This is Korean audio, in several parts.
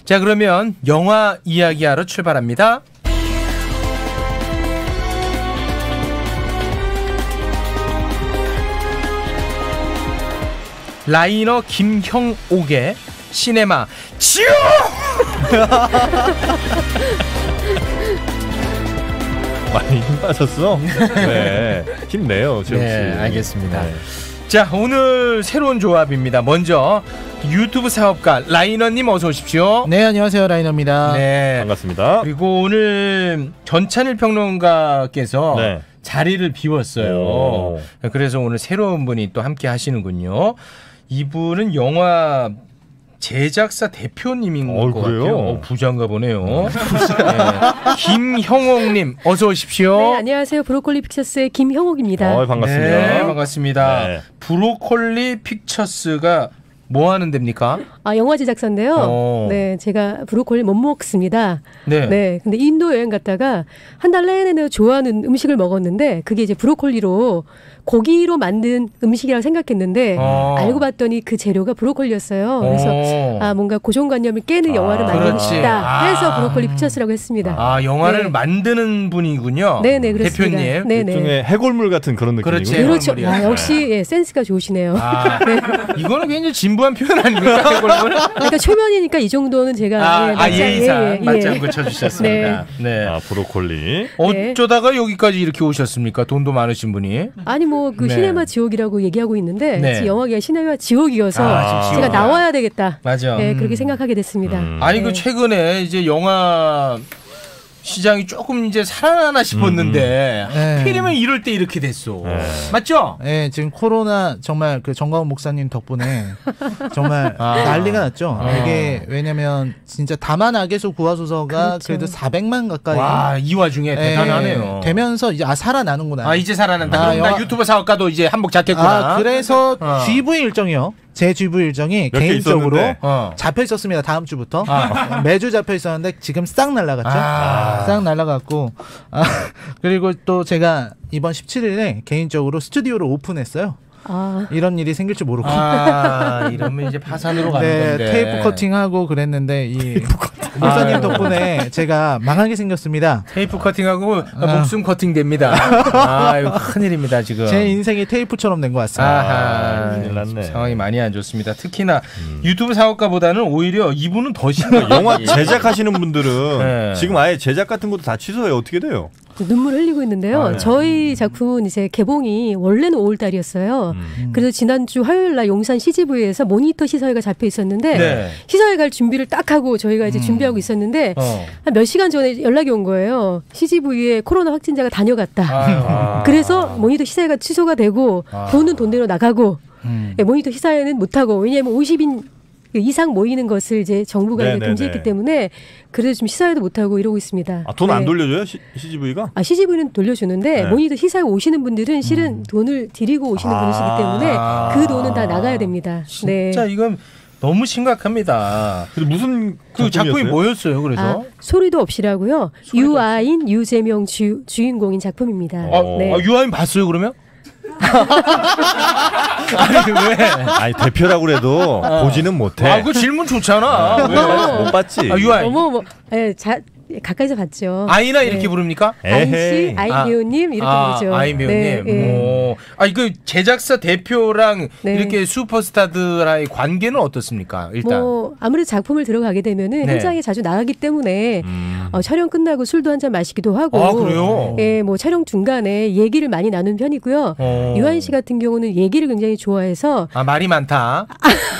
자, 그러면 영화 이야기하러 출발합니다. 라이너 김형옥의 시네마 지옥! 많이 힘빠졌어? 네, 힘내요, 재욱씨. 네, 알겠습니다. 네. 자, 오늘 새로운 조합입니다. 먼저 유튜브 사업가 라이너님 어서 오십시오. 네, 안녕하세요, 라이너입니다. 네, 반갑습니다. 그리고 오늘 전찬일 평론가께서 네. 자리를 비웠어요. 오. 그래서 오늘 새로운 분이 또 함께 하시는군요. 이분은 영화 제작사 대표님인 것 같아요. 부자인가 보네요. 네. 김형옥님 어서 오십시오. 네, 안녕하세요. 브로콜리 픽처스의 김형옥입니다. 반갑습니다. 네, 반갑습니다. 네. 브로콜리 픽처스가 뭐 하는 데입니까? 영화 제작사인데요. 네, 제가 브로콜리 못 먹습니다. 네. 네, 근데 인도 여행 갔다가 한 달 내내 좋아하는 음식을 먹었는데 그게 이제 브로콜리로 고기로 만든 음식이라고 생각했는데 알고 봤더니 그 재료가 브로콜리였어요. 그래서 뭔가 고정관념을 깨는 영화를 만들고 싶다 해서 브로콜리 픽처스라고 했습니다. 영화를 만드는 분이군요. 네네, 그렇습니다. 대표님. 네네. 일종의 해골물 같은 그런 느낌이군요. 그렇죠. 역시 센스가 좋으시네요. 네. 이거는 굉장히 진부한 표현 아닙니까? 해골물? 그러니까 초면이니까 이 정도는 제가 예의상 맞지 않고 쳐주셨습니다. 네. 브로콜리. 어쩌다가 여기까지 이렇게 오셨습니까? 돈도 많으신 분이. 아니 시네마 지옥이라고 얘기하고 있는데 영화가 시네마 지옥이어서 제가 나와야 되겠다. 맞아. 네, 그렇게 생각하게 됐습니다. 아니 그 최근에 이제 영화 시장이 조금 이제 살아나나 싶었는데 하필이면 이럴 때 이렇게 됐어. 맞죠? 네, 지금 코로나 정말 그 정광훈 목사님 덕분에 정말 난리가 났죠. 이게 왜냐면 진짜 다만 악에서 구하소서가 그래도 400만 가까이. 와, 이 와중에 대단하네요. 되면서 이제 살아나는구나. 이제 살아난다. 그럼 나 유튜브 사업가도 이제 한복 잡겠구나. 그래서 GV 일정이요. 제 GV 일정이 개인적으로 잡혀 있었습니다. 다음 주부터 매주 잡혀 있었는데 지금 싹 날라갔죠. 싹 날라갔고 그리고 또 제가 이번 17일에 개인적으로 스튜디오를 오픈했어요. 이런 일이 생길 줄 모르고 이러면 이제 파산으로 가는 건데 테이프 커팅하고 그랬는데 목사님 덕분에 제가 망하게 생겼습니다. 테이프 커팅하고 목숨 커팅 됩니다. 이거 큰일입니다 지금. 제 인생이 테이프처럼 된 것 같습니다. 큰일 났네. 상황이 많이 안 좋습니다. 특히나 유튜브 사업가보다는 오히려 이분은 더 심해요. 영화 제작하시는 분들은 지금 아예 제작 같은 것도 다 취소해요. 어떻게 돼요? 눈물 흘리고 있는데요. 저희 작품은 이제 개봉이 원래는 5월달이었어요. 그래서 지난주 화요일날 용산 CGV에서 모니터 시사회가 잡혀 있었는데 시사회 갈 준비를 딱 하고 저희가 이제 준비하고 있었는데 한 몇 시간 전에 연락이 온 거예요. CGV에 코로나 확진자가 다녀갔다. 그래서 모니터 시사회가 취소가 되고 돈은 돈대로 나가고 모니터 시사회는 못하고 왜냐하면 50인 이상 모이는 것을 이제 정부가 금지했기 때문에 그래서 지금 시사회도 못하고 이러고 있습니다. 돈 안 돌려줘요? CGV가? CGV는 돌려주는데 모니터 시사회 오시는 분들은 실은 돈을 드리고 오시는 분이시기 때문에 그 돈은 다 나가야 됩니다. 진짜 이건 너무 심각합니다. 근데 무슨 작품이 뭐였어요? 그래서 소리도 없이라고요. 유아인 유재명 주인공인 작품입니다. 유아인 봤어요 그러면? 아니 왜? 아니 대표라고 그래도 보지는 못해. 그 질문 좋잖아. 왜? 못 봤지. 유아인. 가까이서 봤죠. 아이나 이렇게 부릅니까? 아이씨, 아이배우님 이렇게 부르죠. 아이배우님. 그 제작사 대표랑 이렇게 슈퍼스타들의 관계는 어떻습니까? 일단 아무래도 작품을 들어가게 되면은 현장에 자주 나가기 때문에 촬영 끝나고 술도 한잔 마시기도 하고. 그래요? 촬영 중간에 얘기를 많이 나눈 편이고요. 유아인 씨 같은 경우는 얘기를 굉장히 좋아해서 말이 많다.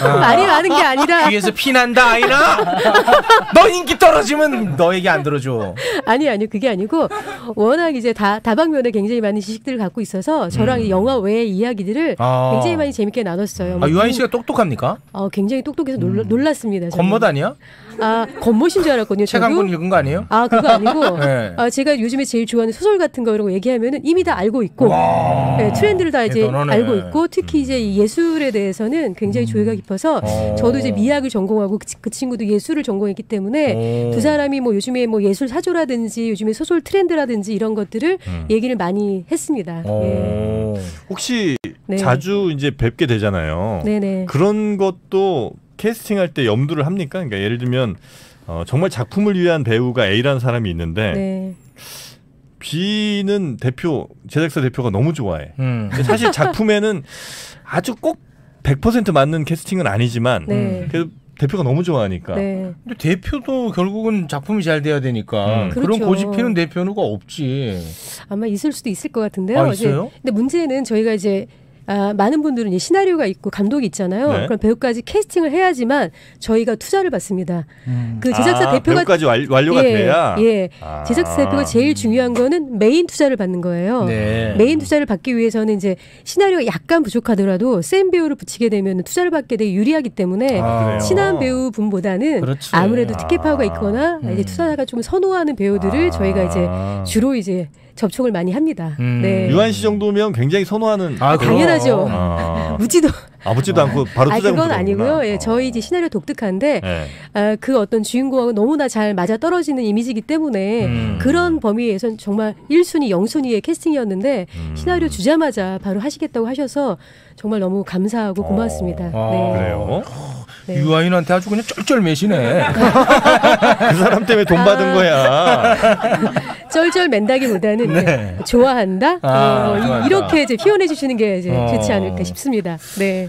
말이 많은 게 아니라 뒤에서 피난다 아이나. 너 인기 떨어지면 너에게 안 들어줘. 아니요 그게 아니고 워낙 이제 다방면에 굉장히 많은 지식들을 갖고 있어서 저랑 영화 외의 이야기들을 굉장히 많이 재밌게 나눴어요. 유아인 씨가 똑똑합니까? 굉장히 똑똑해서 놀랐습니다. 겉멋 아니야? 겉멋인 줄 알았거든요. 책 한 권 읽은 거 아니에요? 그거 아니고 제가 요즘에 제일 좋아하는 소설 같은 거 이런 거 얘기하면은 이미 다 알고 있고 트렌드를 다 이제 알고 있고 특히 이제 예술에 대해서는 굉장히 조예가 깊어서 저도 이제 미학을 전공하고 그 친구도 예술을 전공했기 때문에 두 사람이 요즘에 예술 사조라든지 요즘에 소설 트렌드라든지 이런 것들을 얘기를 많이 했습니다. 혹시 자주 이제 뵙게 되잖아요. 네네. 그런 것도 캐스팅할 때 염두를 합니까? 그러니까 예를 들면 정말 작품을 위한 배우가 A라는 사람이 있는데 네. B는 제작사 대표가 너무 좋아해. 근데 사실 작품에는 아주 꼭 100% 맞는 캐스팅은 아니지만 네. 그래도 대표가 너무 좋아하니까. 네. 근데 대표도 결국은 작품이 잘 돼야 되니까 그런 그렇죠. 고집 피는 대표는 없지. 아마 있을 수도 있을 것 같은데요. 아, 있어요? 근데 문제는 저희가 이제 많은 분들은 이제 시나리오가 있고 감독이 있잖아요. 네. 그럼 배우까지 캐스팅을 해야지만 저희가 투자를 받습니다. 그 제작사 대표가 배우까지 완료가 돼야. 예. 제작사 대표가 제일 중요한 거는 메인 투자를 받는 거예요. 네. 메인 투자를 받기 위해서는 이제 시나리오가 약간 부족하더라도 센 배우를 붙이게 되면 투자를 받게 되게 유리하기 때문에 친한 배우분보다는 그렇지. 아무래도 티켓 파워가 있거나 이제 투자자가 좀 선호하는 배우들을 저희가 이제 주로 이제 접촉을 많이 합니다. 네. 유한 씨 정도면 굉장히 선호하는. 당연하죠. 묻지도 않고 바로 투자. 그건 아니고요. 예, 저희 이제 시나리오 독특한데 네. 그 어떤 주인공하고 너무나 잘 맞아 떨어지는 이미지이기 때문에 그런 범위에선 정말 1순위, 0순위의 캐스팅이었는데 시나리오 주자마자 바로 하시겠다고 하셔서 정말 너무 감사하고 고맙습니다. 네. 그래요? 네. 유아인한테 아주 그냥 쩔쩔매시네. 그 사람 때문에 돈 받은 거야. 쩔쩔맨다기보다는 네. 좋아한다. 좋아한다. 이렇게 이제 표현해 주시는 게 이제 좋지 않을까 싶습니다. 네.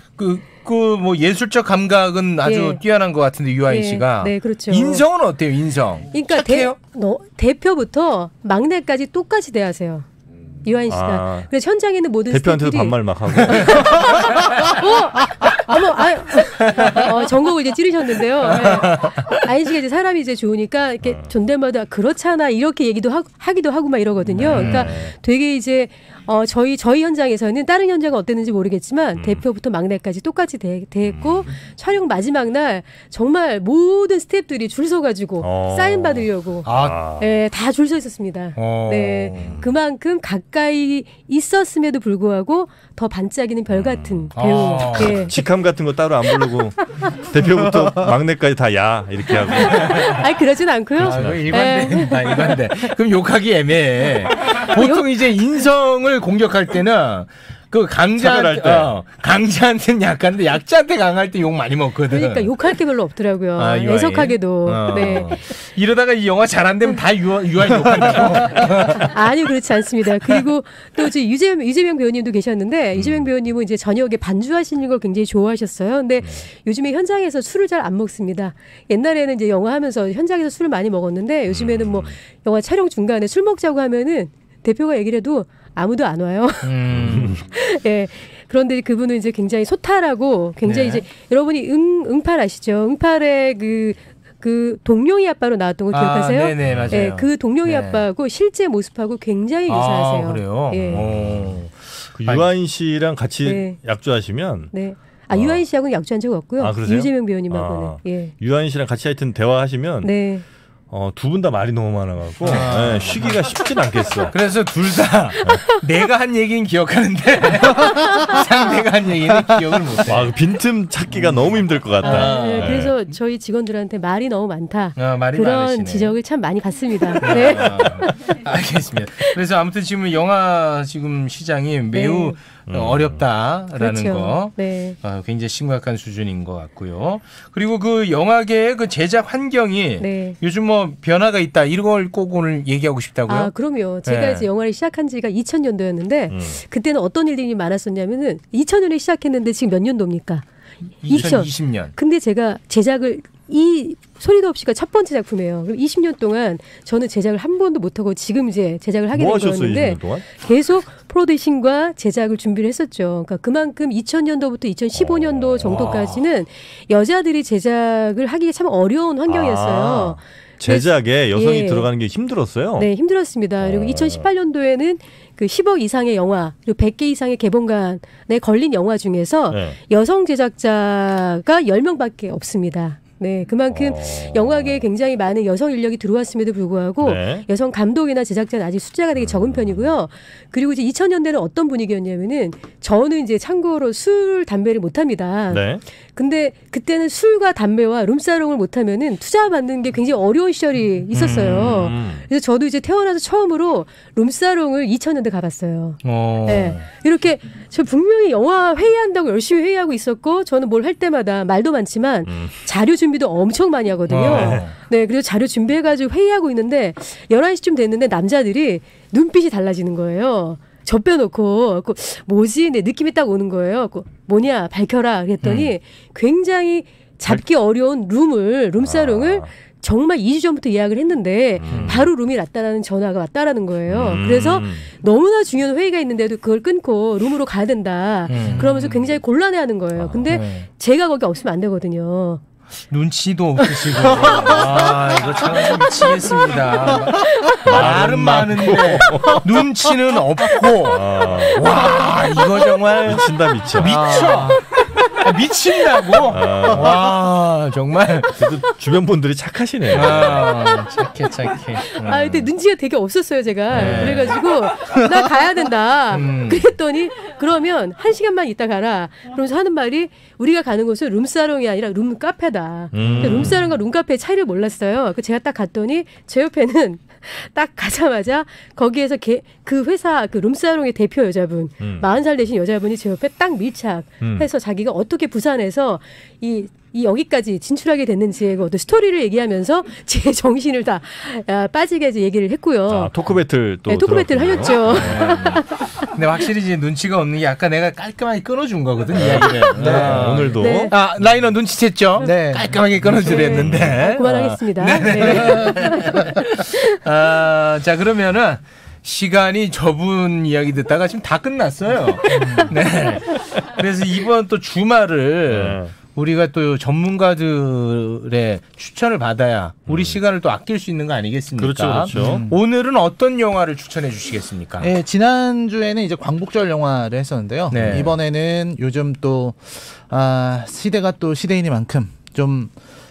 뭐 예술적 감각은 아주 네. 뛰어난 것 같은데 유아인 씨가. 네, 그렇죠. 인성은 어때요? 인성. 그러니까 대표부터 막내까지 똑같이 대하세요. 유한 씨가. 그래서 현장에는 모든 대표한테도 스태프들이 반말 막 하고. 전곡을 이제 찌르셨는데요. 네. 아인 씨가 이제 사람이 이제 좋으니까 이렇게 존댓말도 그렇잖아 이렇게 얘기도 하기도 하고 막 이러거든요. 그러니까 되게 이제 저희 현장에서는 다른 현장은 어땠는지 모르겠지만 대표부터 막내까지 똑같이 대했고 촬영 마지막 날 정말 모든 스태프들이 줄 서가지고 사인 받으려고 네, 다 줄 서 있었습니다. 네, 그만큼 가까이 있었음에도 불구하고 더 반짝이는 별 같은 배우. 네. 직함 같은 거 따로 안 부르고 대표부터 막내까지 다 야 이렇게 하고. 아니 그러진 않고요. 일반대. 그럼 욕하기 애매해. 보통 이제 인성을 공격할 때는 그 강자한테는 약한데 약자한테 강할 때 욕 많이 먹거든. 그러니까 욕할 게 별로 없더라고요. 애석하게도. 네. 이러다가 이 영화 잘 안 되면 다 유아인 욕한다고. 아니요, 그렇지 않습니다. 그리고 또 이제 유재명 배우님도 계셨는데 유재명 배우님은 이제 저녁에 반주하시는 걸 굉장히 좋아하셨어요. 근데 요즘에 현장에서 술을 잘 안 먹습니다. 옛날에는 이제 영화 하면서 현장에서 술을 많이 먹었는데 요즘에는 뭐 영화 촬영 중간에 술 먹자고 하면은 대표가 얘기를 해도 아무도 안 와요. 예. 그런데 그분은 이제 굉장히 소탈하고 굉장히 이제 여러분이 응팔 아시죠? 응팔의 그 동룡이 아빠로 나왔던 거 기억하세요? 네네, 맞아요. 예, 그 동룡이 아빠하고 실제 모습하고 굉장히 유사하세요. 그래요? 예. 그 유아인 씨랑 같이 약주하시면 네. 유아인 씨하고는 약주한 적 없고요. 유재명 배우님하고는. 예. 유아인 씨랑 같이 하여튼 대화하시면 네. 두 분 다 말이 너무 많아갖고 네, 쉬기가 쉽진 않겠어. 그래서 둘 다 내가 한 얘기는 기억하는데 상대가 한 얘기는 기억을 못해. 빈틈 찾기가 너무 힘들 것 같다. 네, 그래서 저희 직원들한테 말이 너무 많다. 말이 그런 많으시네. 지적을 참 많이 받습니다. 네. 알겠습니다. 그래서 아무튼 지금 영화 지금 시장이 매우 어렵다라는 그렇죠. 거 네. 굉장히 심각한 수준인 것 같고요. 그리고 그 영화계의 그 제작 환경이 요즘 뭐 변화가 있다 이런 걸 꼭 오늘 얘기하고 싶다고요? 그럼요. 제가 이제 영화를 시작한 지가 2000년도였는데 그때는 어떤 일들이 많았었냐면은 2000년에 시작했는데 지금 몇 년도입니까? 2020년. 근데 제가 제작을 이 소리도 없이가 첫 번째 작품이에요. 그럼 20년 동안 저는 제작을 한 번도 못하고 지금 이제 제작을 하게 된 거였는데 계속 프로듀싱과 제작을 준비를 했었죠. 그러니까 그만큼 2000년도부터 2015년도 정도까지는 여자들이 제작을 하기 참 어려운 환경이었어요. 제작에 여성이 들어가는 게 힘들었어요? 네, 힘들었습니다. 그리고 2018년도에는 그 10억 이상의 영화, 그리고 100개 이상의 개봉관에 걸린 영화 중에서 여성 제작자가 10명밖에 없습니다. 네, 그만큼 영화계에 굉장히 많은 여성 인력이 들어왔음에도 불구하고 여성 감독이나 제작자는 아직 숫자가 되게 적은 편이고요. 그리고 이제 2000년대는 어떤 분위기였냐면은 저는 이제 참고로 술, 담배를 못 합니다. 근데 그때는 술과 담배와 룸사롱을 못 하면은 투자 받는 게 굉장히 어려운 시절이 있었어요. 그래서 저도 이제 태어나서 처음으로 룸사롱을 2000년대 가봤어요. 네. 이렇게 저 분명히 영화 회의한다고 열심히 회의하고 있었고 저는 뭘 할 때마다 말도 많지만 자료 준비 준비도 엄청 많이 하거든요. 네, 그래서 자료 준비해가지고 회의하고 있는데 11시쯤 됐는데 남자들이 눈빛이 달라지는 거예요. 저 빼놓고 뭐지? 내 느낌이 딱 오는 거예요. 뭐냐 밝혀라 그랬더니 굉장히 잡기 어려운 룸사롱을 정말 2주 전부터 예약을 했는데 바로 룸이 났다라는 전화가 왔다라는 거예요. 그래서 너무나 중요한 회의가 있는데도 그걸 끊고 룸으로 가야 된다. 그러면서 굉장히 곤란해하는 거예요. 근데 제가 거기 없으면 안 되거든요. 눈치도 없으시고 이거 참 미치겠습니다. 말은 많은데 눈치는 없고 와 이거 정말 미친다 미쳐. 미친다고? 와 정말 그래도 주변 분들이 착하시네요. 착해. 근데 눈치가 되게 없었어요 제가. 그래가지고 나 가야 된다. 그랬더니 그러면 1시간만 있다 가라. 그러면서 하는 말이 우리가 가는 곳은 룸사롱이 아니라 룸카페다. 룸사롱과 룸카페의 차이를 몰랐어요. 제가 딱 갔더니 제 옆에는 딱 가자마자 거기에서 그 회사 그 룸사롱의 대표 여자분 40살 되신 여자분이 제 옆에 딱 밀착해서 자기가 어떻게 부산에서 이 여기까지 진출하게 됐는지의 어떤 스토리를 얘기하면서 제 정신을 다 빠지게 해서 얘기를 했고요. 토크 배틀 또 토크 배틀 하셨죠. 근데 확실히 이제 눈치가 없는 게 아까 내가 깔끔하게 끊어준 거거든 이야기를. 오늘도. 네. 라이너 눈치챘죠? 네. 깔끔하게 끊어주랬는데. 그만하겠습니다. 자 그러면은 시간이 저분 이야기 듣다가 지금 다 끝났어요. 네. 그래서 이번 또 주말을 우리가 또 전문가들의 추천을 받아야 우리 시간을 또 아낄 수 있는 거 아니겠습니까? 그렇죠. 오늘은 어떤 영화를 추천해 주시겠습니까? 네, 지난주에는 이제 광복절 영화를 했었는데요. 네. 이번에는 요즘 또 시대가 또 시대이니만큼 좀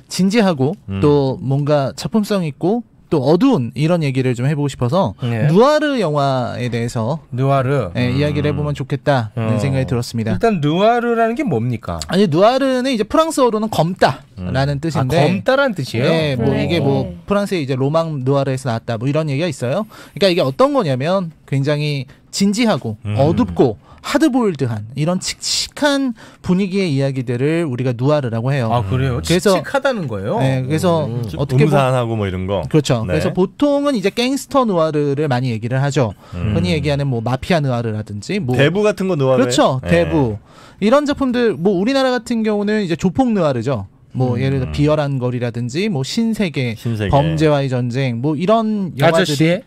진지하고 또 뭔가 작품성 있고 또 어두운 이런 얘기를 좀 해보고 싶어서 누아르 영화에 대해서 이야기를 해보면 좋겠다는 생각이 들었습니다. 일단 누아르라는 게 뭡니까? 아니 누아르는 이제 프랑스어로는 검다라는 뜻인데 검다라는 뜻이에요? 네, 뭐 이게 뭐 프랑스의 이제 로망 누아르에서 나왔다 뭐 이런 얘기가 있어요. 그러니까 이게 어떤 거냐면 굉장히 진지하고 어둡고 하드보일드한 이런 칙칙한 분위기의 이야기들을 우리가 누아르라고 해요. 아 그래요? 그래서 칙칙하다는 거예요? 네, 그래서 어떻게 음산하고 뭐 이런 거. 그렇죠. 네. 그래서 보통은 이제 갱스터 누아르를 많이 얘기를 하죠. 흔히 얘기하는 뭐 마피아 누아르라든지 뭐 대부 같은 거 누아르. 그렇죠. 대부 이런 작품들 뭐 우리나라 같은 경우는 이제 조폭 누아르죠. 뭐 예를 들어 비열한 거리라든지 뭐 신세계, 범죄와의 전쟁 뭐 이런 영화들이 아저씨?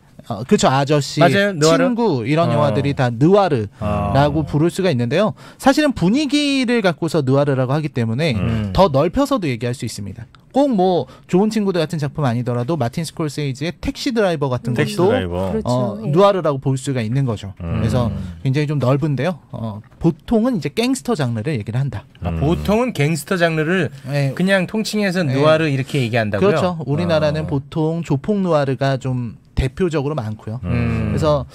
그렇죠. 아저씨, 맞아요. 친구 이런 영화들이 다 느와르라고 부를 수가 있는데요. 사실은 분위기를 갖고서 느와르라고 하기 때문에 더 넓혀서도 얘기할 수 있습니다. 꼭 뭐 좋은 친구들 같은 작품 아니더라도 마틴 스콜세이지의 택시 드라이버 같은 것도 그렇죠. 느와르라고 볼 수가 있는 거죠. 그래서 굉장히 좀 넓은데요. 보통은 이제 갱스터 장르를 얘기를 한다. 보통은 갱스터 장르를 그냥 통칭해서 느와르 이렇게 얘기한다고요? 그렇죠. 우리나라는 보통 조폭 느와르가 좀 대표적으로 많고요. 그래서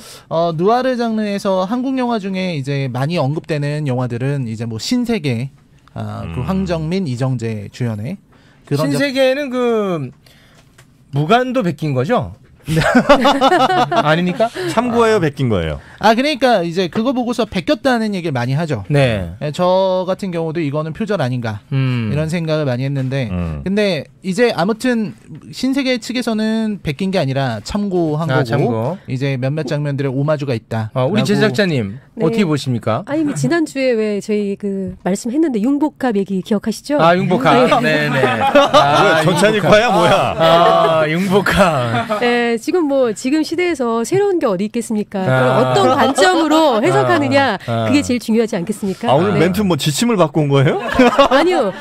느와르 장르에서 한국 영화 중에 이제 많이 언급되는 영화들은 이제 뭐 신세계, 그 황정민, 이정재 주연의 그런 신세계는 그 무간도 베낀 거죠? 아닙니까? 참고해요, 베낀 거예요. 그러니까 이제 그거 보고서 베꼈다는 얘기를 많이 하죠. 네. 저 같은 경우도 이거는 표절 아닌가 이런 생각을 많이 했는데 근데 이제 아무튼 신세계 측에서는 베낀 게 아니라 참고한 거고 참고. 이제 몇몇 장면들에 오마주가 있다. 우리 제작자님 어떻게 보십니까? 아니 지난주에 왜 저희 그 말씀했는데 융복합 얘기 기억하시죠? 융복합. 네네. 전찬일과야 뭐야? 융복합. 네, 지금 시대에서 새로운 게 어디 있겠습니까? 어떤 관점으로 해석하느냐 그게 제일 중요하지 않겠습니까? 오늘 멘트 뭐 지침을 받고 온 거예요? 아니요.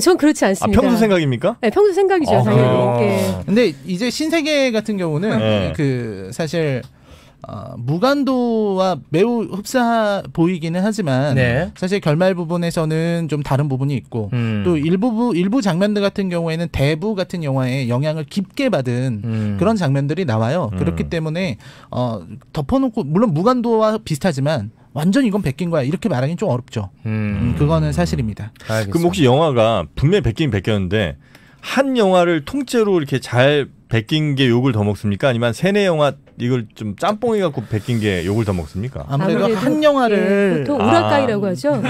전 그렇지 않습니다. 평소 생각입니까? 네, 평소 생각이죠. 당연히. 네. 근데 이제 신세계 같은 경우는 그 사실 무간도와 매우 흡사 보이기는 하지만 사실 결말 부분에서는 좀 다른 부분이 있고 또 일부 장면들 같은 경우에는 대부 같은 영화에 영향을 깊게 받은 그런 장면들이 나와요. 그렇기 때문에 덮어놓고 물론 무간도와 비슷하지만 완전 이건 베낀 거야 이렇게 말하기는 좀 어렵죠. 그거는 사실입니다. 그럼 혹시 영화가 분명히 베끼긴 베꼈는데 한 영화를 통째로 이렇게 잘 베낀 게 욕을 더 먹습니까? 아니면 세네 영화 이걸 좀 짬뽕해 갖고 베낀 게 욕을 더 먹습니까? 아무래도 한 영화를 보통 우라카이라고 하죠.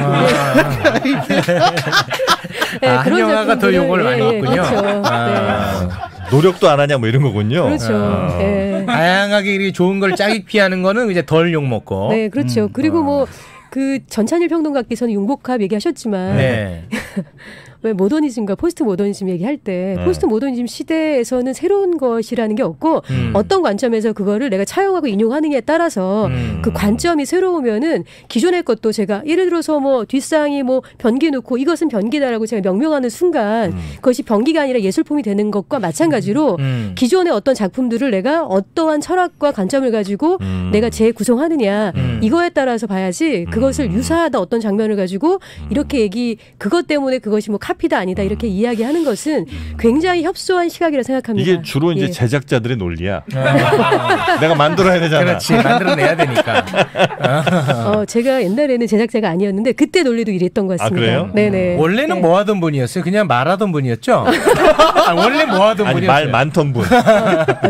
한 영화가 더 욕을 많이 먹군요. 그렇죠. 노력도 안 하냐 뭐 이런 거군요. 그렇죠. 다양하게 좋은 걸 짜깁 피하는 거는 이제 덜 욕 먹고. 네, 그렇죠. 그리고 뭐 그 전찬일 평론가께서는 융복합 얘기하셨지만 왜 모더니즘과 포스트 모더니즘 얘기할 때 포스트 모더니즘 시대에서는 새로운 것이라는 게 없고 어떤 관점에서 그거를 내가 차용하고 인용하느냐에 따라서 그 관점이 새로우면은 기존의 것도 제가 예를 들어서 뭐 뒷상이 뭐 변기 놓고 이것은 변기다라고 제가 명명하는 순간 그것이 변기가 아니라 예술품이 되는 것과 마찬가지로 기존의 어떤 작품들을 내가 어떠한 철학과 관점을 가지고 내가 재구성하느냐 이거에 따라서 봐야지 그것을 유사하다 어떤 장면을 가지고 이렇게 그것 때문에 그것이 뭐 카피다 아니다 이렇게 이야기하는 것은 굉장히 협소한 시각이라 생각합니다. 이게 주로 이제 제작자들의 논리야. 내가 만들어야 되잖아. 그렇지, 만들어내야 되니까. 제가 옛날에는 제작자가 아니었는데 그때 논리도 이랬던 것 같습니다. 그래요? 네네. 원래는 뭐 하던 분이었어요? 그냥 말하던 분이었죠? 원래 뭐 하던 분이었어요? 말 많던 분.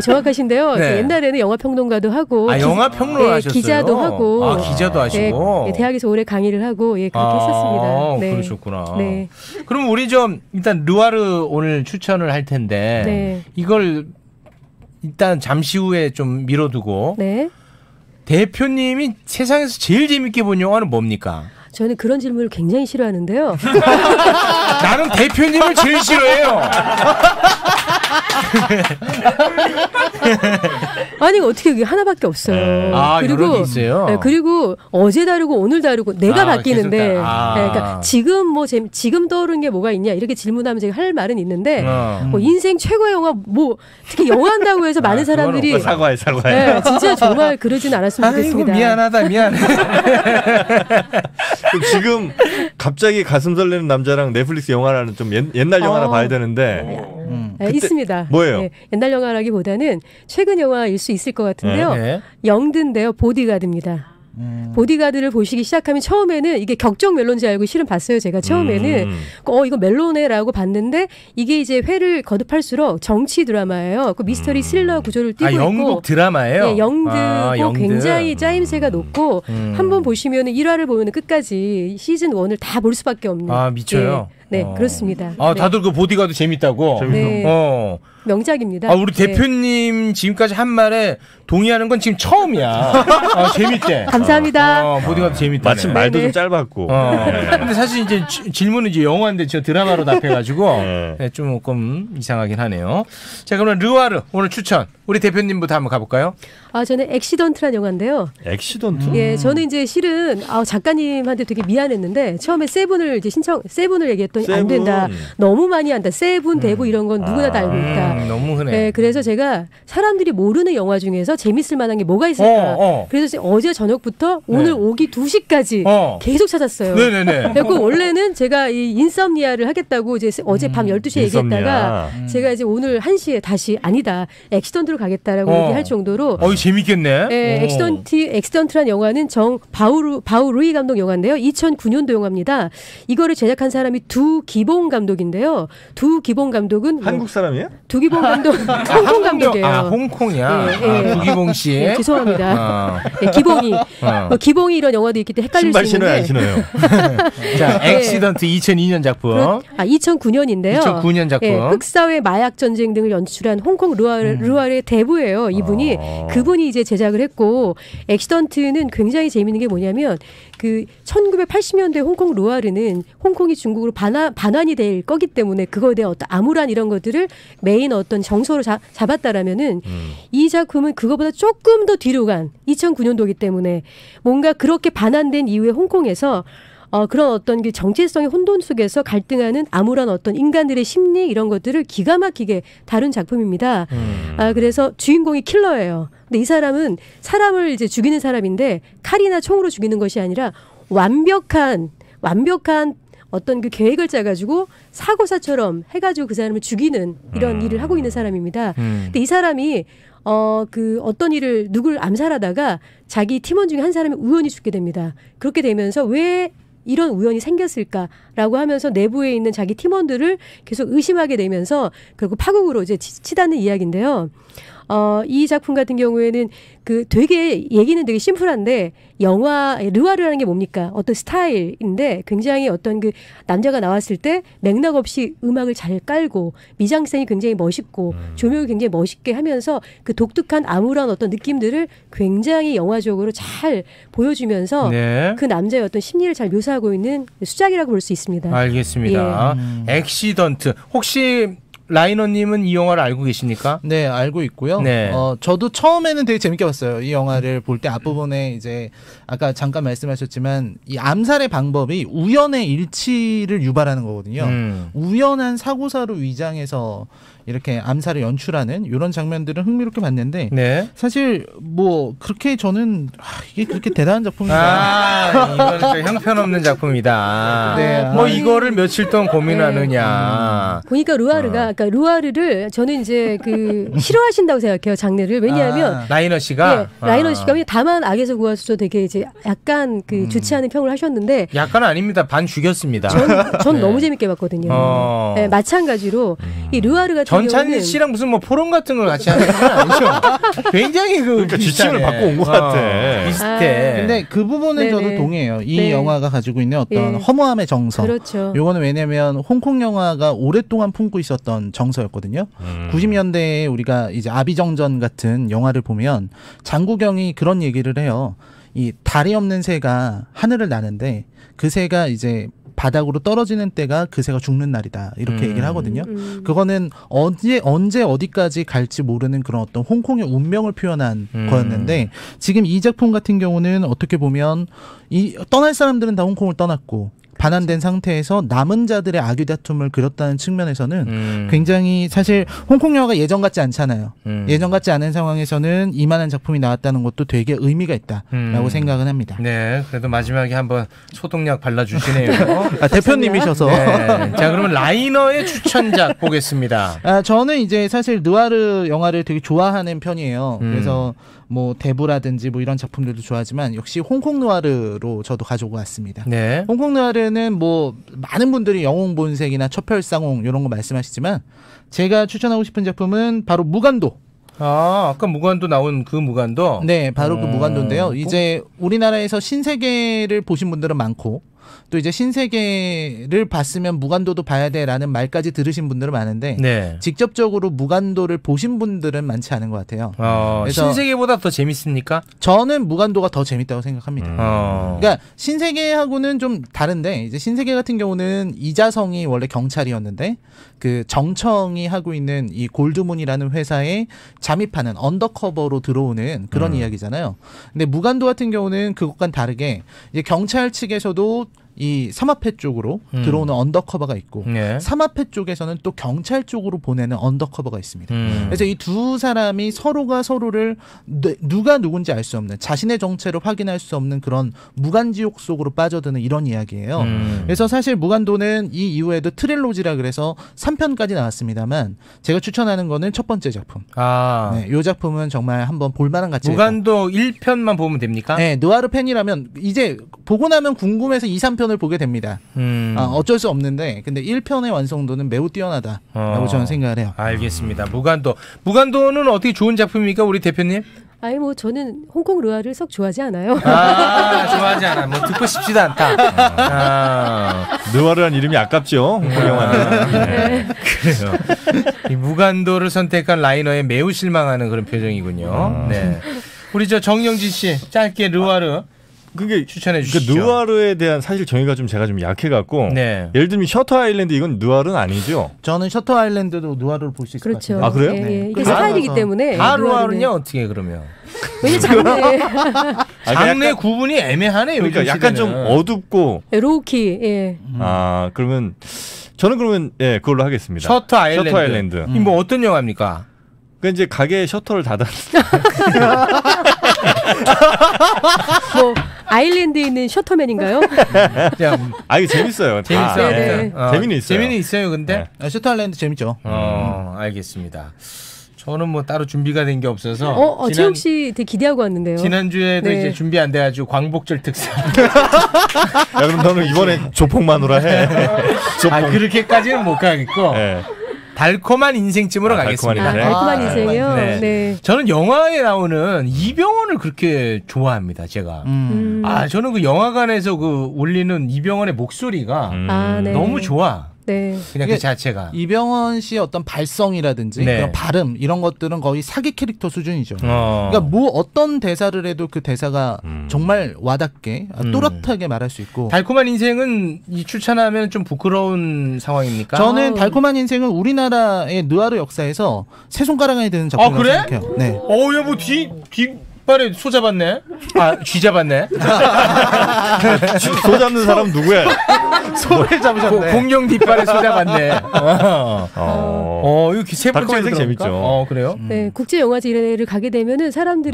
정확하신데요. 옛날에는 영화 평론가도 하고 영화 평론을 하셨어요? 기자도 하고 기자도 하시고 대학에서 오래 강의를 하고 그렇게 했었습니다. 그러셨구나. 그럼 우리 좀 일단 르와르 오늘 추천을 할 텐데 이걸 일단 잠시 후에 좀 미뤄두고 대표님이 세상에서 제일 재밌게 본 영화는 뭡니까? 저는 그런 질문을 굉장히 싫어하는데요. 나는 대표님을 제일 싫어해요. 아니 어떻게 그게 하나밖에 없어요. 그리고 여러 개 있어요. 그리고 어제 다르고 오늘 다르고 내가 바뀌는데 그러니까 지금 떠오르는 게 뭐가 있냐 이렇게 질문하면 제가 할 말은 있는데 뭐 인생 최고의 영화 뭐 특히 영화 한다고 해서 많은 사람들이 사과해. 진짜 정말 그러진 않았으면 좋겠습니다. 미안하다 미안해. 지금 갑자기 가슴 설레는 남자랑 넷플릭스 영화라는 좀 옛날 영화나 봐야 되는데 있습니다. 뭐예요? 옛날 영화라기보다는 최근 영화일 수 있을 것 같은데요. 영드인데요. 보디가드입니다. 보디가드를 보시기 시작하면 처음에는 이게 격정 멜론인지 알고 실은 봤어요. 제가 처음에는 이거 멜론이라고 봤는데 이게 이제 회를 거듭할수록 정치 드라마예요. 그 미스터리 스릴러 구조를 띠고 있고 영국 드라마예요? 영드고 굉장히 짜임새가 높고 한번 보시면 1화를 보면 끝까지 시즌 1을 다 볼 수밖에 없는 미쳐요? 그렇습니다. 다들 그 보디가드 재밌다고? 명작입니다. 우리 대표님 지금까지 한 말에 동의하는 건 지금 처음이야. 재밌대. 감사합니다. 보디가드 재밌다. 마침 말도 좀 짧았고. 근데 사실 이제 질문은 이제 영화인데 저 드라마로 답해가지고 조금 이상하긴 하네요. 자, 그러면 르와르 오늘 추천 우리 대표님부터 한번 가볼까요? 저는 액시던트란 영화인데요. 액시던트? 저는 이제 실은 작가님한테 되게 미안했는데 처음에 세븐을 얘기했더니 안 된다. 너무 많이 한다. 세븐, 대부 이런 건 누구나 다 알고 있다. 너무 흔해. 그래서 제가 사람들이 모르는 영화 중에서 재밌을 만한 게 뭐가 있을까. 그래서 어제 저녁부터 오늘 오기 2시까지 계속 찾았어요. 그리고 원래는 제가 이 인썸니아를 하겠다고 이제 어제 밤 12시에 얘기했다가 제가 이제 오늘 1시에 다시 아니다. 액시던트로 가겠다라고 얘기할 정도로 재밌겠네. 액시던트란 영화는 바우루이 감독 영화인데요. 2009년도 영화입니다. 이거를 제작한 사람이 두기봉 감독인데요. 두기봉 감독은 한국 사람이에요? 두기봉 감독 홍콩 감독이에요. 홍콩이야. 두기봉 씨. 죄송합니다. 기봉이 기봉이 이런 영화도 있기 때문에 헷갈릴 수 있는데. 신어요. 자, 액시던트 2002년 작품. 2009년인데요. 2009년 작품. 흑사회 마약 전쟁 등을 연출한 홍콩 르와르의 대부예요. 이분이 그분이 이제 제작을 했고 액시던트는 굉장히 재미있는 게 뭐냐면 그 1980년대 홍콩 르와르는 홍콩이 중국으로 반환이 될 거기 때문에 그거에 대한 어떤 암울한 이런 것들을 메인 어떤 정서로 잡았다라면은 이 작품은 그거보다 조금 더 뒤로 간 2009년도이기 때문에 뭔가 그렇게 반환된 이후에 홍콩에서 그런 어떤 그 정체성의 혼돈 속에서 갈등하는 암울한 어떤 인간들의 심리 이런 것들을 기가 막히게 다룬 작품입니다. 그래서 주인공이 킬러예요. 근데 이 사람은 사람을 이제 죽이는 사람인데 칼이나 총으로 죽이는 것이 아니라 완벽한 어떤 그 계획을 짜가지고 사고사처럼 해가지고 그 사람을 죽이는 이런 일을 하고 있는 사람입니다. 근데 이 사람이 그 어떤 누굴 암살하다가 자기 팀원 중에 한 사람이 우연히 죽게 됩니다. 그렇게 되면서 왜 이런 우연이 생겼을까라고 하면서 내부에 있는 자기 팀원들을 계속 의심하게 되면서 결국 파국으로 이제 치닫는 이야기인데요. 이 작품 같은 경우에는 그 되게 얘기는 되게 심플한데 영화 르와르라는 게 뭡니까? 어떤 스타일인데 굉장히 어떤 그 남자가 나왔을 때 맥락 없이 음악을 잘 깔고 미장센이 굉장히 멋있고 조명을 굉장히 멋있게 하면서 그 독특한 암울한 어떤 느낌들을 굉장히 영화적으로 잘 보여주면서 네. 그 남자의 어떤 심리를 잘 묘사하고 있는 수작이라고 볼 수 있습니다. 알겠습니다. 예. 액시던트 혹시 라이너님은 이 영화를 알고 계십니까? 네, 알고 있고요. 네. 저도 처음에는 되게 재밌게 봤어요. 이 영화를 볼 때 앞부분에 이제 아까 잠깐 말씀하셨지만 이 암살의 방법이 우연의 일치를 유발하는 거거든요. 우연한 사고사로 위장해서 이렇게 암살을 연출하는 이런 장면들은 흥미롭게 봤는데 네. 사실 뭐 그렇게 저는 이게 그렇게 대단한 작품이다. 이건 좀 형편없는 작품이다. 네. 뭐 이거를 며칠 동안 고민하느냐. 보니까 그러니까 루아르를 저는 이제 그 싫어하신다고 생각해요. 장르를. 왜냐하면 라이너 씨가 라이너 씨가 다만 악에서 구하소서 되게 이제 약간 그 좋지 않은 평을 하셨는데 약간은 아닙니다. 반 죽였습니다. 전 네. 너무 재밌게 봤거든요. 네, 마찬가지로 이 루아르 같은 전찬일 씨랑 무슨 뭐 포럼 같은 걸 같이 하는 건 아니죠. 굉장히 그러니까 지침을 받고 온 것 같아. 비슷해. 근데 그 부분은 네네. 저도 동의해요. 이 네. 영화가 가지고 있는 어떤 허무함의 정서. 그렇죠. 요거는 왜냐면 홍콩 영화가 오랫동안 품고 있었던 정서였거든요. 90년대에 우리가 이제 아비정전 같은 영화를 보면 장국영이 그런 얘기를 해요. 이 달이 없는 새가 하늘을 나는데 그 새가 이제 바닥으로 떨어지는 때가 그 새가 죽는 날이다. 이렇게 얘기를 하거든요. 그거는 언제 어디까지 갈지 모르는 그런 어떤 홍콩의 운명을 표현한 거였는데 지금 이 작품 같은 경우는 어떻게 보면 이 떠날 사람들은 다 홍콩을 떠났고 반환된 상태에서 남은 자들의 악의 다툼을 그렸다는 측면에서는 굉장히 사실 홍콩 영화가 예전 같지 않잖아요. 예전 같지 않은 상황에서는 이만한 작품이 나왔다는 것도 되게 의미가 있다라고 생각은 합니다. 네, 그래도 마지막에 한번 소독약 발라주시네요. 대표님이셔서. 네. 자, 그러면 라이너의 추천작 보겠습니다. 저는 이제 사실 느와르 영화를 되게 좋아하는 편이에요. 그래서 뭐 대부라든지 뭐 이런 작품들도 좋아하지만 역시 홍콩 느와르로 저도 가져오고 왔습니다. 네. 홍콩 느와르는 뭐 많은 분들이 영웅본색이나 첩혈상홍 이런 거 말씀하시지만 제가 추천하고 싶은 작품은 바로 무간도. 아까 무간도 나온 그 무간도? 네, 바로 그 무간도인데요. 이제 우리나라에서 신세계를 보신 분들은 많고 또 이제 신세계를 봤으면 무간도도 봐야 돼라는 말까지 들으신 분들은 많은데 네. 직접적으로 무간도를 보신 분들은 많지 않은 것 같아요. 그래서 신세계보다 더 재밌습니까? 저는 무간도가 더 재밌다고 생각합니다. 그러니까 신세계하고는 좀 다른데 이제 신세계 같은 경우는 이자성이 원래 경찰이었는데 그 정청이 하고 있는 이 골드문이라는 회사에 잠입하는 언더커버로 들어오는 그런 이야기잖아요. 근데 무간도 같은 경우는 그것과는 다르게 이제 경찰 측에서도 이 삼합회 쪽으로 들어오는 언더커버가 있고 네. 삼합회 쪽에서는 또 경찰 쪽으로 보내는 언더커버가 있습니다. 그래서 이 두 사람이 서로가 서로를 누가 누군지 알 수 없는 자신의 정체를 확인할 수 없는 그런 무간지옥 속으로 빠져드는 이런 이야기예요. 그래서 사실 무간도는 이 이후에도 트릴로지라 그래서 3편까지 나왔습니다만 제가 추천하는 거는 첫 번째 작품. 네, 이 작품은 정말 한번 볼만한 가치가 무간도 1편만 보면 됩니까? 네, 느와르 팬이라면 이제 보고 나면 궁금해서 2, 3편을 보게 됩니다. 어쩔 수 없는데 근데 1편의 완성도는 매우 뛰어나다라고 저는 생각을 해요. 알겠습니다. 무간도는 어떻게 좋은 작품입니까, 우리 대표님? 아니 뭐 저는 홍콩 르와를 썩 좋아하지 않아요. 좋아하지 않아. 뭐 듣고 싶지도 않다. 느와르란 이름이 아깝죠. 홍콩 영화는. 네. 그래요. 이 무간도를 선택한 라이너에 매우 실망하는 그런 표정이군요. 네. 우리 저 정영진 씨 짧게 르와르. 그게 추천해 주시죠. 그 느와르에 대한 사실 정의가 제가 좀 약해갖고 네. 예를 들면 셔터 아일랜드 이건 느와르는 아니죠? 저는 셔터 아일랜드도 느와르를 볼 수 있을 그렇죠. 것 같아요. 그래요? 네. 이게 스타일이기 때문에. 느와르는요 어떻게 그러면? 왜냐 장르 장르 구분이 애매하네요. 그러니까 약간 좀 어둡고 로우키. 예. 그러면 저는 그러면 그걸로 하겠습니다. 셔터 아일랜드. 뭐 어떤 영화입니까? 그 이제 가게 셔터를 닫았. 뭐 아일랜드에 있는 셔터맨인가요? 이거 재밌어요. 재밌어요. 네. 재미는 있어요. 재미는 있어요. 근데 셔터 아일랜드 재밌죠. 알겠습니다. 저는 뭐 따로 준비가 된 게 없어서. 최욱 씨 되게 기대하고 왔는데요. 지난주에도 이제 준비 안 돼가지고 광복절 특사. 그럼 너는 이번에 조폭 마누라 해. 그렇게까지는 못 가겠고. 네. 달콤한 인생쯤으로 가겠습니다. 달콤한 인생이요? 네. 네. 저는 영화에 나오는 이병헌을 그렇게 좋아합니다, 제가. 저는 그 영화관에서 그 울리는 이병헌의 목소리가 네. 너무 좋아. 네. 그냥 그 자체가. 이병헌 씨의 어떤 발성이라든지 그런 발음 이런 것들은 거의 사기 캐릭터 수준이죠. 그러니까 뭐 어떤 대사를 해도 그 대사가 정말 와닿게 또렷하게 말할 수 있고. 달콤한 인생은 추천하면 좀 부끄러운 상황입니까? 저는 달콤한 인생은 우리나라의 느와르 역사에서 세 손가락 안에 드는 작품이라고 생각해요. 네. 야, 뭐 뒷발에 소 잡았네. 쥐 잡았네. 소 잡는 사람 누구야? 소를 잡으셨네. 공룡 뒷발에 소 잡았네. 이거 세 번째 재밌죠. 그래요? 네, 국제 영화제를 가게 되면은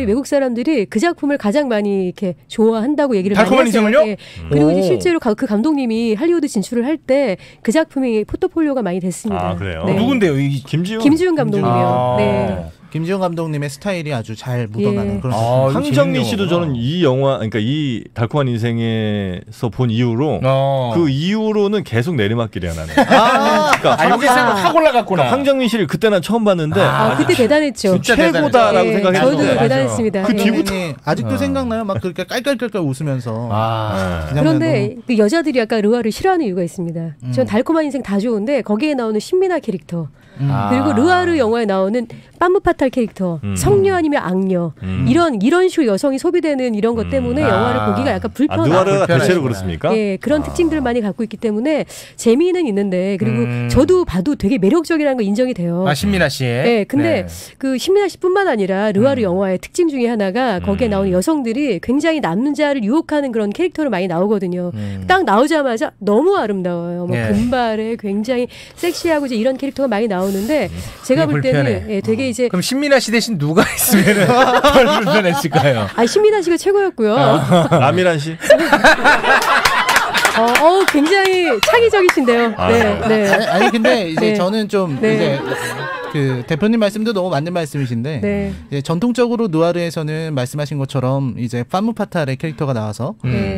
외국 사람들이 그 작품을 가장 많이 이렇게 좋아한다고 얘기를 많이 달콤한 인생을요? 네. 그리고 이제 실제로 그 감독님이 할리우드 진출을 할 때 그 작품이 포트폴리오가 많이 됐습니다. 그래요? 네. 누군데요? 김지훈 감독님이요. 네. 김지훈 감독님의 스타일이 아주 잘 묻어나는 그런 황정민 씨도 저는 이 영화, 그러니까 이 달콤한 인생에서 본 이후로 그 이후로는 계속 내리막길이야 나는. 그러니까 여기서 확 올라갔구나. 그러니까 황정민 씨를 그때 난 처음 봤는데 그때 대단했죠. 최고다라고 생각했죠. 저도 대단했습니다. 그 뒤부터 아직도 생각나요? 막 그렇게 깔깔깔깔 웃으면서. 그런데 그 여자들이 약간 르와를 싫어하는 이유가 있습니다. 전 달콤한 인생 다 좋은데 거기에 나오는 신민아 캐릭터 그리고 르와르 영화에 나오는 빰무파탈 캐릭터, 성녀 아니면 악녀 이런 식으로 여성이 소비되는 이런 것 때문에 영화를 보기가 약간 불편하고 느와르가 대체로 그렇습니까? 예, 그런 특징들을 많이 갖고 있기 때문에 재미는 있는데 그리고 저도 봐도 되게 매력적이라는 거 인정이 돼요. 신민아 씨. 네, 근데 그 신민아 씨뿐만 아니라 르와르 영화의 특징 중에 하나가 거기에 나오는 여성들이 굉장히 남자를 유혹하는 그런 캐릭터로 많이 나오거든요. 딱 나오자마자 너무 아름다워요. 뭐 금발에 굉장히 섹시하고 이제 이런 캐릭터가 많이 나오는데 제가 볼 때는 되게 이제 그럼 신민아 씨 대신 누가 있으면 덜 불편했을까요? 신민아 씨가 최고였고요. 라미란 씨. 굉장히 창의적이신데요. 네. 아니 근데 이제 저는 좀 이제 그 대표님 말씀도 너무 맞는 말씀이신데 이제 전통적으로 누아르에서는 말씀하신 것처럼 이제 파무파탈의 캐릭터가 나와서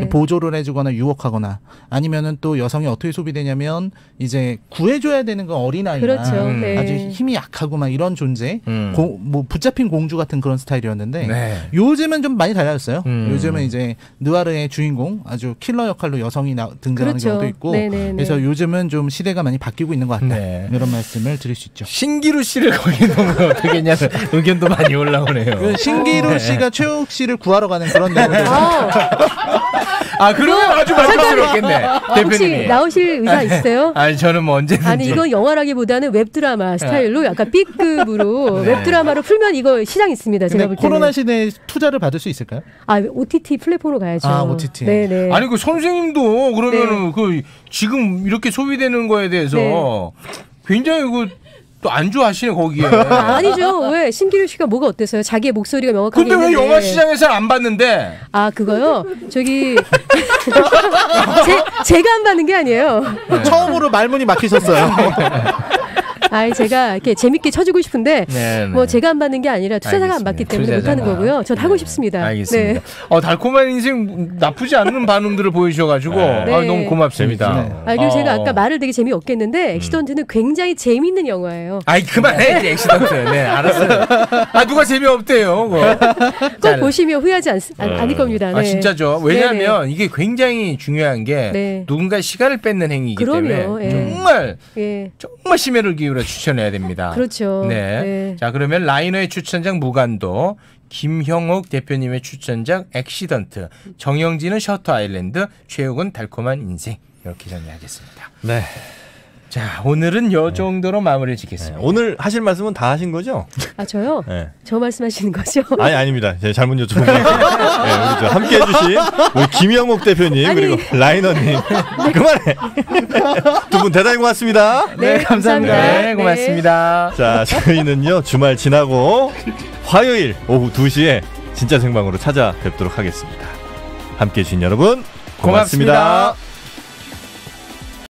보조를 해주거나 유혹하거나 아니면은 또 여성이 어떻게 소비되냐면 이제 구해줘야 되는 건 어린아이나 그렇죠. 아주 힘이 약하고 막 이런 존재 뭐 붙잡힌 공주 같은 그런 스타일이었는데 요즘은 좀 많이 달라졌어요. 요즘은 이제 누아르의 주인공 아주 킬러 역할로 여성이 등장하는 경우도 있고 그래서 요즘은 좀 시대가 많이 바뀌고 있는 것 같다. 이런 말씀을 드릴 수 있죠. 신기루 씨를 거기에 넣으면 어떻게 했냐는 의견도 많이 올라오네요. 신기루 씨가 최욱 씨를 구하러 가는 그런 내용들. 그러면 아주 만족스럽겠네. 혹시 나오실 의사 있어요? 저는 뭐 언제든지. 아니 이건 영화라기보다는 웹드라마 스타일로 약간 B급으로 웹드라마로 풀면 이거 시장 있습니다. 제가 볼 때는. 코로나 시대에 투자를 받을 수 있을까요? OTT 플랫폼으로 가야죠. OTT. 네네. 아니 그 선생님도 그러면은 그 지금 이렇게 소비되는 거에 대해서 굉장히 또 안 좋아하시네 거기에. 아니죠. 왜 신기루 씨가 뭐가 어때서요? 자기의 목소리가 명확하게. 근데 왜 영화 시장에서 안 봤는데? 그거요? 저기 제가 안 받는 게 아니에요. 처음으로 말문이 막히셨어요. 제가 이렇게 재밌게 쳐주고 싶은데 뭐 제가 안 받는 게 아니라 투자자가 안 받기 때문에 못하는 거고요. 전 하고 싶습니다. 알겠습니다. 달콤한 인생 나쁘지 않은 반응들을 보여주셔가지고 너무 고맙습니다. 그리고 제가 아까 말을 되게 재미없겠는데 액시던트는 굉장히 재밌는 영화예요. 그만해 액시던트. 네, 알았어요. 누가 재미없대요. 꼭 보시면 후회하지 않을 겁니다. 진짜죠. 왜냐하면 이게 굉장히 중요한 게 누군가 시간을 뺏는 행위이기 때문에 정말 심혈을 기울여 추천해야 됩니다. 그렇죠. 자, 그러면 라이너의 추천작 무간도, 김형옥 대표님의 추천작 액시던트, 정영진은 셔터 아일랜드, 최욱은 달콤한 인생, 이렇게 정리하겠습니다. 네. 자, 오늘은 요 정도로 마무리를 짓겠습니다. 오늘 하실 말씀은 다 하신 거죠? 저요? 저 말씀하시는 거죠? 아닙니다. 제가 잘못 여쭤본 거예요. 우리 함께 해주신 우리 김영옥 대표님 그리고 라이너님 그만해. 두 분 대단히 고맙습니다. 네, 감사합니다. 네, 고맙습니다. 자, 저희는요 주말 지나고 화요일 오후 2시에 진짜 생방으로 찾아뵙도록 하겠습니다. 함께 해주신 여러분 고맙습니다.